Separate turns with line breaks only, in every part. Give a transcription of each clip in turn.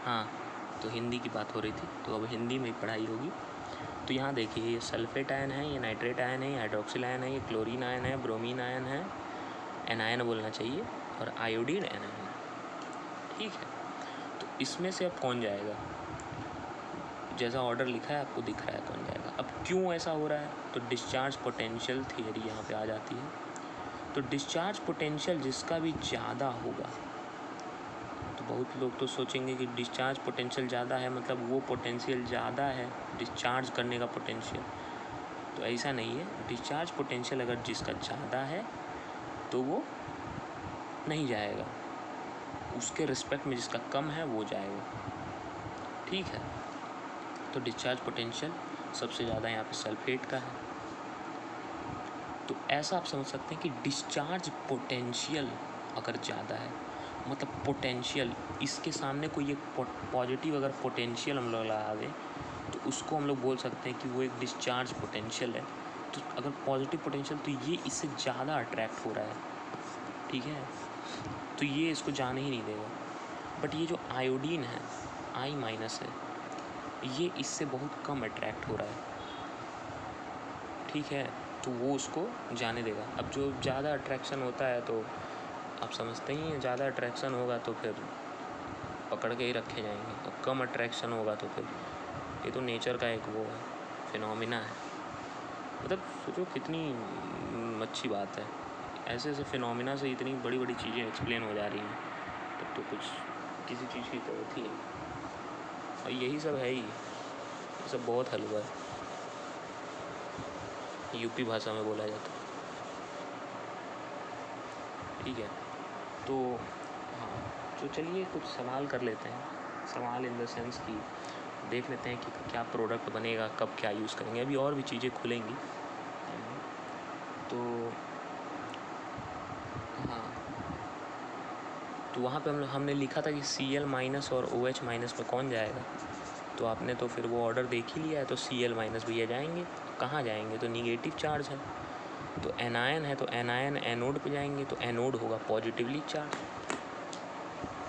हाँ, तो हिंदी की बात हो रही थी, तो अब हिंदी में पढ़ाई होगी। तो यहाँ देखिए, ये सल्फेट आयन है, ये नाइट्रेट आयन है, ये हाइड्रोक्सिल आयन है, ये क्लोरीन आयन है, ब्रोमीन आयन है, एनायन बोलना चाहिए, और आयोडीन आयन है। ठीक है, तो इसमें से अब कौन जाएगा? जैसा ऑर्डर लिखा है आपको दिख रहा है कौन जाएगा। अब क्यों ऐसा हो रहा है? तो डिस्चार्ज पोटेंशियल थियरी यहाँ पे आ जाती है। तो डिस्चार्ज पोटेंशियल जिसका भी ज़्यादा होगा, तो बहुत लोग तो सोचेंगे कि डिस्चार्ज पोटेंशियल ज़्यादा है मतलब वो पोटेंशियल ज़्यादा है डिस्चार्ज करने का पोटेंशियल। तो ऐसा नहीं है। डिस्चार्ज पोटेंशियल अगर जिसका ज़्यादा है तो वो नहीं जाएगा, उसके रिस्पेक्ट में जिसका कम है वो जाएगा। ठीक है, तो डिस्चार्ज पोटेंशियल सबसे ज़्यादा यहाँ पे सल्फेट का है। तो ऐसा आप समझ सकते हैं कि डिस्चार्ज पोटेंशियल अगर ज़्यादा है, मतलब पोटेंशियल, इसके सामने कोई एक पॉजिटिव अगर पोटेंशियल हम लोग लगा दें तो उसको हम लोग बोल सकते हैं कि वो एक डिस्चार्ज पोटेंशियल है। तो अगर पॉजिटिव पोटेंशियल, तो ये इससे ज़्यादा अट्रैक्ट हो रहा है। ठीक है, तो ये इसको जाने ही नहीं देगा। बट ये जो आयोडीन है, I- है, ये इससे बहुत कम अट्रैक्ट हो रहा है। ठीक है, तो वो उसको जाने देगा। अब जो ज़्यादा अट्रैक्शन होता है तो आप समझते ही हैं, ज़्यादा अट्रैक्शन होगा तो फिर पकड़ के ही रखे जाएंगे, और कम अट्रैक्शन होगा तो फिर ये तो नेचर का एक वो है, फिनोमिना है। मतलब सोचो कितनी अच्छी बात है, ऐसे ऐसे फिनोमिना से इतनी बड़ी बड़ी चीज़ें एक्सप्लेन हो जा रही हैं। तब तो कुछ किसी चीज़ की ज़रूरत ही है, और यही सब है ही, ये सब बहुत हलवा है, यूपी भाषा में बोला जाता है। ठीक है, तो हाँ, तो चलिए कुछ सवाल कर लेते हैं। सवाल इन द सेंस कि देख लेते हैं कि क्या प्रोडक्ट बनेगा, कब क्या यूज़ करेंगे। अभी और भी चीज़ें खुलेंगी। तो हाँ, तो वहाँ पे हमने लिखा था कि Cl- और OH- में कौन जाएगा। तो आपने तो फिर वो ऑर्डर देख ही लिया है, तो Cl- भैया जाएंगे। कहाँ जाएंगे? तो निगेटिव चार्ज है, तो एनायन है तो एनायन एनोड पे जाएंगे, तो एनोड होगा पॉजिटिवली चार्ज।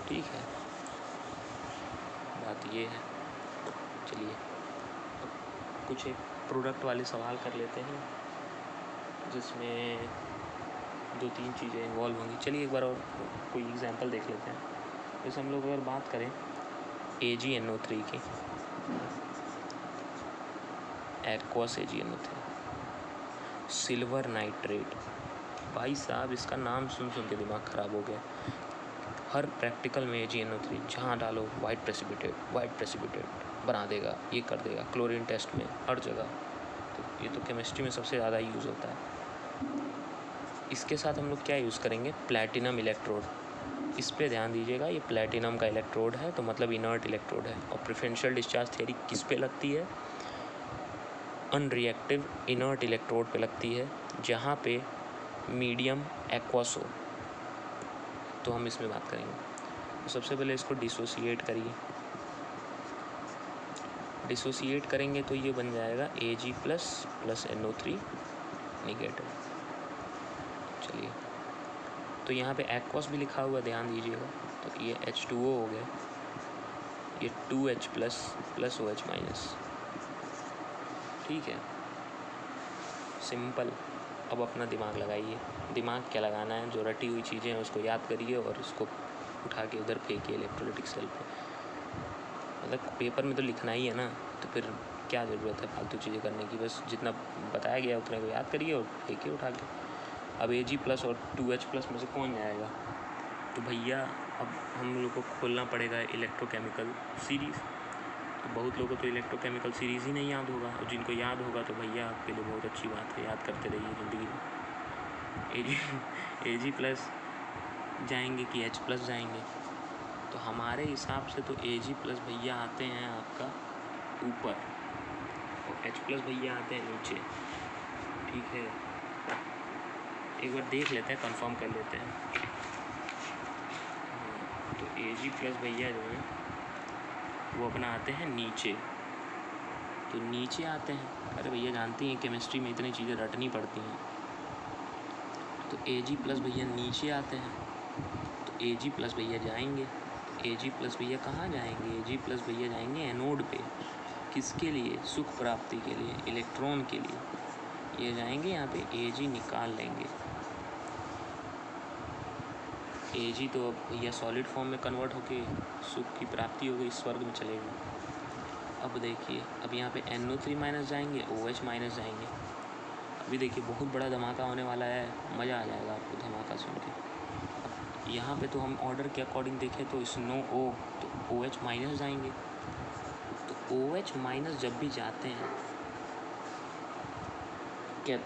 ठीक है, बात ये है। चलिए कुछ एक प्रोडक्ट वाले सवाल कर लेते हैं जिसमें 2-3 चीज़ें इन्वॉल्व होंगी। चलिए एक बार और कोई एग्जांपल देख लेते हैं। जैसे हम लोग अगर बात करें AgNO3 की, एक्वस AgNO3, सिल्वर नाइट्रेट। भाई साहब, इसका नाम सुन सुन के दिमाग ख़राब हो गया। हर प्रैक्टिकल में AgNO3 जहाँ डालो वाइट प्रेसिपिटेट बना देगा, ये कर देगा। क्लोरीन टेस्ट में हर जगह, तो ये तो केमिस्ट्री में सबसे ज़्यादा यूज़ होता है। इसके साथ हम लोग क्या यूज़ करेंगे? Platinum electrode. इस पे ध्यान दीजिएगा, ये प्लैटिनम का इलेक्ट्रोड है, तो मतलब इनर्ट इलेक्ट्रोड है। और प्रेफरेंशियल डिस्चार्ज थ्योरी किस पे लगती है? अनरिएक्टिव इनर्ट इलेक्ट्रोड पे लगती है, जहाँ पे मीडियम एक्वस हो। तो हम इसमें बात करेंगे। तो सबसे पहले इसको डिसोसिएट करिए। डिसोसिएट करेंगे तो ये बन जाएगा Ag + NO3 निगेटिव। चलिए, तो यहाँ पे एक्वस भी लिखा हुआ, ध्यान दीजिएगा। तो ये H2O हो गया, ये 2H + OH-। ठीक है, सिंपल। अब अपना दिमाग लगाइए। दिमाग क्या लगाना है? जो रटी हुई चीज़ें हैं उसको याद करिए और उसको उठा के उधर फेंकिए इलेक्ट्रोलाइटिक सेल पे। मतलब पेपर में तो लिखना ही है ना, तो फिर क्या ज़रूरत है फालतू चीज़ें करने की? बस जितना बताया गया उतने को याद करिए और फेंकिए उठा के। अब Ag+ और 2H+ में से कौन जाएगा? तो भैया अब हम लोग को खोलना पड़ेगा इलेक्ट्रोकेमिकल सीरीज़। तो बहुत लोगों को तो इलेक्ट्रोकेमिकल सीरीज़ ही नहीं याद होगा, और जिनको याद होगा तो भैया आपके लिए बहुत अच्छी बात है, याद करते रहिए ज़िंदगी में। Ag+ जाएंगे कि H+ जाएंगे? तो हमारे हिसाब से तो Ag+ भैया आते हैं आपका ऊपर, और H+ भैया आते हैं नीचे। ठीक है, एक बार देख लेते हैं, कंफर्म कर लेते हैं। तो Ag+ भैया जो है वो अपना आते हैं नीचे। तो नीचे आते हैं, अरे भैया जानती हैं केमिस्ट्री में इतनी चीज़ें रटनी पड़ती हैं। तो Ag+ भैया नीचे आते हैं, तो Ag+ भैया जाएंगे। Ag प्लस भैया कहाँ जाएंगे? Ag प्लस भैया जाएंगे एनोड पे। किसके लिए? सुख प्राप्ति के लिए, इलेक्ट्रॉन के लिए। ये जाएंगे यहाँ पे Ag निकाल लेंगे। Ag तो अब भैया सॉलिड फॉर्म में कन्वर्ट होके सुख की प्राप्ति हो गई, स्वर्ग में चलेगा। अब देखिए, अब यहाँ पे NO3 माइनस जाएंगे, OH माइनस जाएंगे। अभी देखिए बहुत बड़ा धमाका होने वाला है, मज़ा आ जाएगा आपको धमाका सुन के। यहाँ पे तो हम ऑर्डर के अकॉर्डिंग देखें तो स्नो O तो OH माइनस जाएंगे। तो OH माइनस जब भी जाते हैं क्या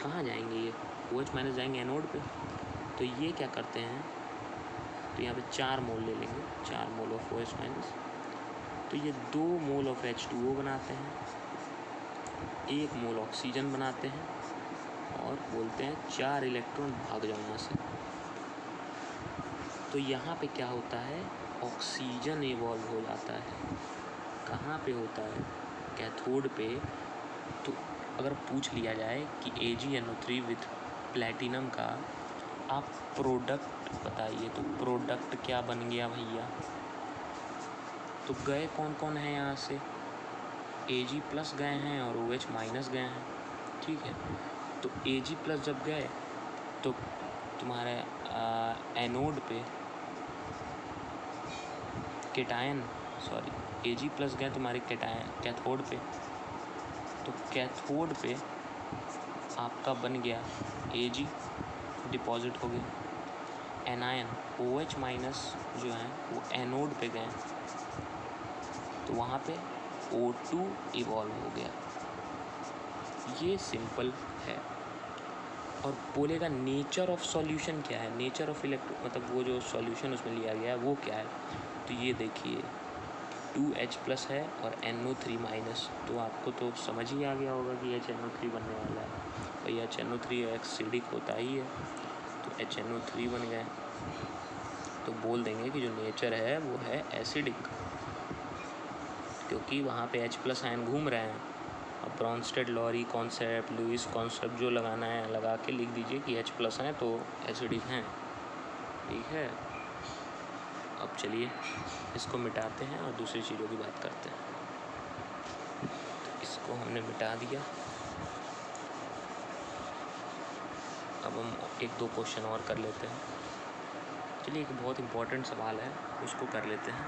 कहाँ जाएंगे? ये OH माइनस जाएंगे एनोड पे। तो ये क्या करते हैं, तो यहाँ पे 4 मोल ले लेंगे, 4 मोल ऑफ OH माइनस। तो ये 2 मोल ऑफ H2O बनाते हैं, 1 मोल ऑक्सीजन बनाते हैं और बोलते हैं 4 इलेक्ट्रॉन भाग जाओ यहाँ से। तो यहाँ पे क्या होता है, ऑक्सीजन इवॉल्व हो जाता है। कहाँ पे होता है? कैथोड पे। तो अगर पूछ लिया जाए कि AgNO3 विथ प्लेटिनम का आप प्रोडक्ट बताइए, तो प्रोडक्ट क्या बन गया भैया? तो गए कौन कौन है यहाँ से? Ag प्लस गए हैं और OH माइनस गए हैं, ठीक है। तो Ag प्लस जब गए तो तुम्हारे एनोड पे केटायन, सॉरी Ag प्लस गए तुम्हारे केटायन कैथोड पे। तो कैथोड पे आपका बन गया Ag, डिपॉजिट हो गया। एनायन OH माइनस जो है वो एनोड पे गए, तो वहाँ पे O2 इवॉल्व हो गया। ये सिंपल है। और बोलेगा नेचर ऑफ सॉल्यूशन क्या है? नेचर ऑफ मतलब वो जो सॉल्यूशन उसमें लिया गया है वो क्या है? तो ये देखिए 2H प्लस है और NO3 माइनस। तो आपको तो समझ ही आ गया होगा कि HNO3 बनने वाला है। भाई HNO3 एसिडिक होता ही है, तो HNO3 बन गए। तो बोल देंगे कि जो नेचर है वो है एसिडिक, क्योंकि वहाँ पे H प्लस आयन घूम रहे हैं। अब Bronsted Lowry concept, Lewis concept जो लगाना है लगा के लिख दीजिए कि H प्लस हैं तो एसिडिक हैं, ठीक है। अब चलिए इसको मिटाते हैं और दूसरी चीज़ों की बात करते हैं। तो इसको हमने मिटा दिया। अब हम 1-2 क्वेश्चन और कर लेते हैं। चलिए एक बहुत इम्पोर्टेंट सवाल है, उसको कर लेते हैं।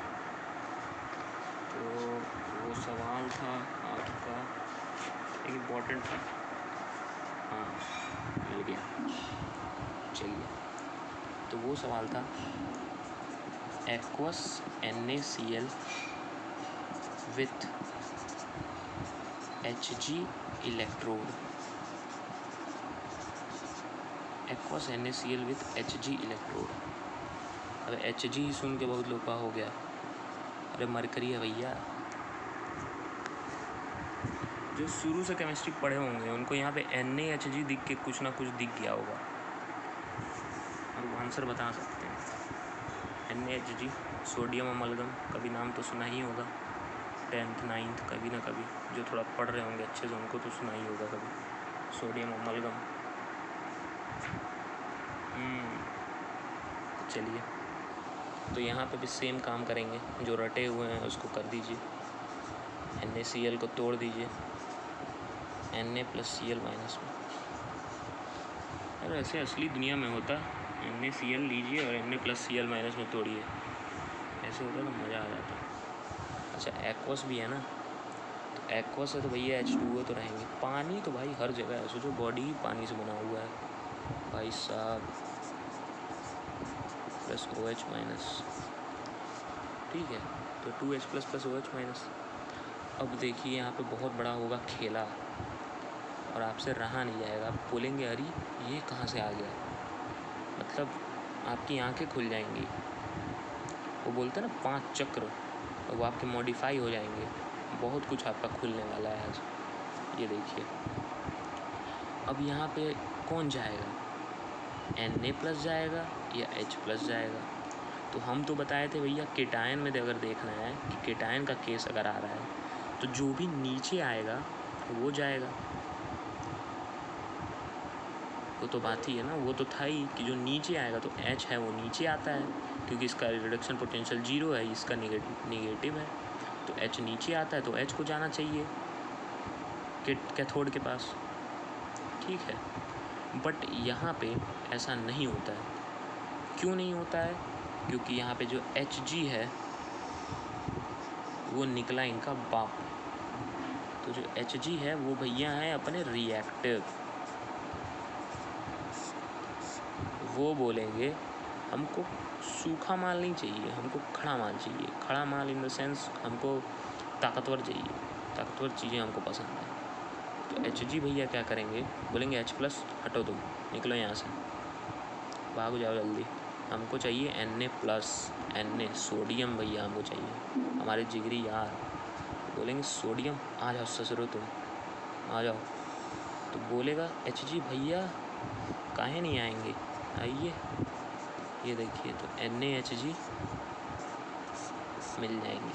तो वो सवाल था आपका, एक इम्पोर्टेंट था, हाँ मिल गया। चलिए, तो वो सवाल था aqueous NaCl with Hg electrode. Aqueous NaCl with Hg electrode. अब Hg ही सुन के बहुत लोग का हो गया, अरे मरकरी है भैया। जो शुरू से केमिस्ट्री पढ़े होंगे उनको यहाँ पे NaHg दिख के कुछ ना कुछ दिख गया होगा और वो आंसर बता सकते हैं। NaHg सोडियम अमलगम, कभी नाम तो सुना ही होगा, 10th 9th कभी ना कभी, जो थोड़ा पढ़ रहे होंगे अच्छे से उनको तो सुना ही होगा कभी, सोडियम अमलगम। चलिए, तो यहाँ पे भी सेम काम करेंगे, जो रटे हुए हैं उसको कर दीजिए। NaCl को तोड़ दीजिए Na प्लस Cl माइनस में। अरे ऐसे असली दुनिया में होता, NaCl लीजिए और Na प्लस Cl माइनस में तोड़िए, ऐसे होता तो मज़ा आ जाता। अच्छा एक्वस भी है ना, तो एक्वस है तो भैया H2O तो रहेंगे। पानी तो भाई हर जगह है, सोचो बॉडी ही पानी से बना हुआ है भाई साहब, प्लस OH माइनस, ठीक है। तो 2H plus plus OH minus. अब देखिए यहाँ पे बहुत बड़ा होगा खेला और आपसे रहा नहीं जाएगा। आप बोलेंगे अरे ये कहाँ से आ गया, मतलब आपकी आंखें खुल जाएंगी। वो बोलते हैं ना 5 चक्र, वो आपके मॉडिफाई हो जाएंगे। बहुत कुछ आपका खुलने वाला है आज, ये देखिए। अब यहाँ पे कौन जाएगा, Na प्लस जाएगा या H प्लस जाएगा? तो हम तो बताए थे भैया केटायन में अगर देखना है कि केटायन का केस अगर आ रहा है तो जो भी नीचे आएगा वो जाएगा। वो तो बात ही है ना, वो तो था ही कि जो नीचे आएगा तो H है वो नीचे आता है, क्योंकि इसका रिडक्शन पोटेंशियल 0 है, इसका निगेटिव है, तो H नीचे आता है तो H को जाना चाहिए कैथोड के पास, ठीक है। बट यहाँ पे ऐसा नहीं होता है। क्यों नहीं होता है? क्योंकि यहाँ पे जो Hg है वो निकला इनका बाप। तो जो Hg है वो भैया है अपने रिएक्टिव। वो बोलेंगे हमको सूखा माल नहीं चाहिए, हमको खड़ा माल चाहिए। खड़ा माल इन द सेंस हमको ताकतवर चाहिए, ताकतवर चीज़ें हमको पसंद है। तो Hg भैया क्या करेंगे, बोलेंगे H+ हटो, तुम निकलो यहाँ से, भागो जाओ जल्दी, हमको चाहिए Na+, सोडियम भैया हमको चाहिए। हमारे जिगरी यार बोलेंगे सोडियम, आ जाओ ससुरो तुम, आ जाओ। तो बोलेगा Hg भैया काहे नहीं आएंगे, आइए, ये देखिए, तो NaHg मिल जाएंगे।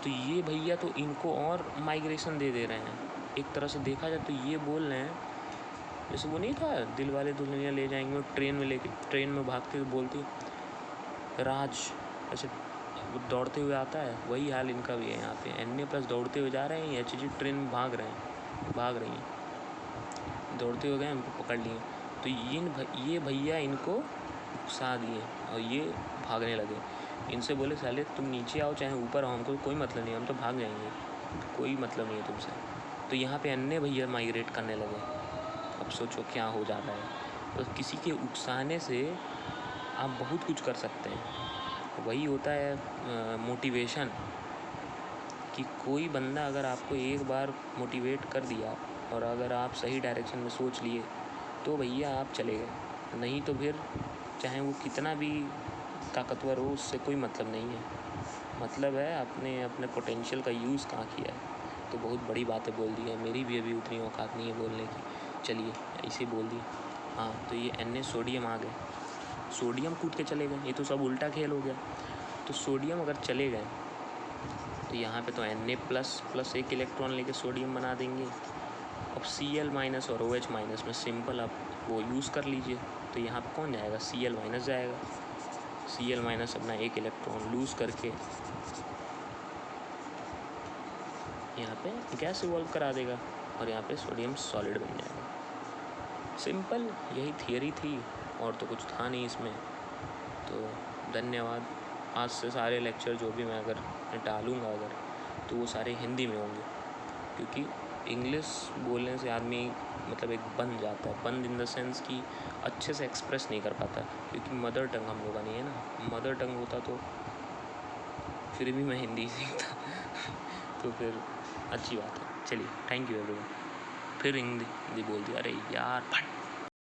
तो ये भैया तो इनको और माइग्रेशन दे रहे हैं। एक तरह से देखा जाए तो ये बोल रहे हैं, जैसे वो नहीं था दिल वाले दुल्हनिया ले जाएंगे, ट्रेन में लेके, ट्रेन में भागते हुए बोलती राज, ऐसे दौड़ते हुए आता है, वही हाल इनका भी है। यहाँ पे Na+ दौड़ते हुए जा रहे हैं, Hg ट्रेन में भाग रही हैं, दौड़ते हुए गए, उनको पकड़ लिए। तो ये भैया इनको उकसा दिए और ये भागने लगे। इनसे बोले साले तुम नीचे आओ चाहे ऊपर आओ, हमको कोई मतलब नहीं, हम तो भाग जाएंगे, कोई मतलब नहीं है तुमसे। तो यहाँ पे अन्य भैया माइग्रेट करने लगे। अब सोचो क्या हो जाता है। तो किसी के उकसाने से आप बहुत कुछ कर सकते हैं। वही होता है मोटिवेशन, कि कोई बंदा अगर आपको एक बार मोटिवेट कर दिया और अगर आप सही डायरेक्शन में सोच लिए तो भैया आप चले गए, नहीं तो फिर चाहे वो कितना भी ताकतवर हो उससे कोई मतलब नहीं है। मतलब है अपने पोटेंशियल का यूज़ कहाँ किया है। तो बहुत बड़ी बातें बोल दी है, मेरी भी अभी उतनी औकात नहीं है बोलने की, चलिए ऐसे बोल दी। हाँ, तो ये Na सोडियम आ गए, सोडियम कूद के चले गए, ये तो सब उल्टा खेल हो गया। तो सोडियम अगर चले गए तो यहाँ पे तो Na++ एक इलेक्ट्रॉन लेके सोडियम बना देंगे। अब Cl- और OH- में सिंपल आप वो यूज़ कर लीजिए। तो यहाँ पे कौन जाएगा, Cl- जाएगा। Cl- अपना एक इलेक्ट्रॉन लूज़ करके यहाँ पे गैस इवॉल्व करा देगा और यहाँ पे सोडियम सॉलिड बन जाएगा। सिंपल यही थियरी थी और तो कुछ था नहीं इसमें। तो धन्यवाद। आज से सारे लेक्चर जो भी मैं अगर डालूँगा तो वो सारे हिंदी में होंगे, क्योंकि इंग्लिश बोलने से आदमी मतलब एक बन जाता है, बंद इन द सेंस कि अच्छे से एक्सप्रेस नहीं कर पाता, क्योंकि मदर टंग हम लोग का नहीं है ना। मदर टंग होता तो फिर भी मैं हिंदी सीखता तो फिर अच्छी बात है। चलिए, थैंक यू एवरीवन। फिर हिंदी बोल दिया, अरे यार फट।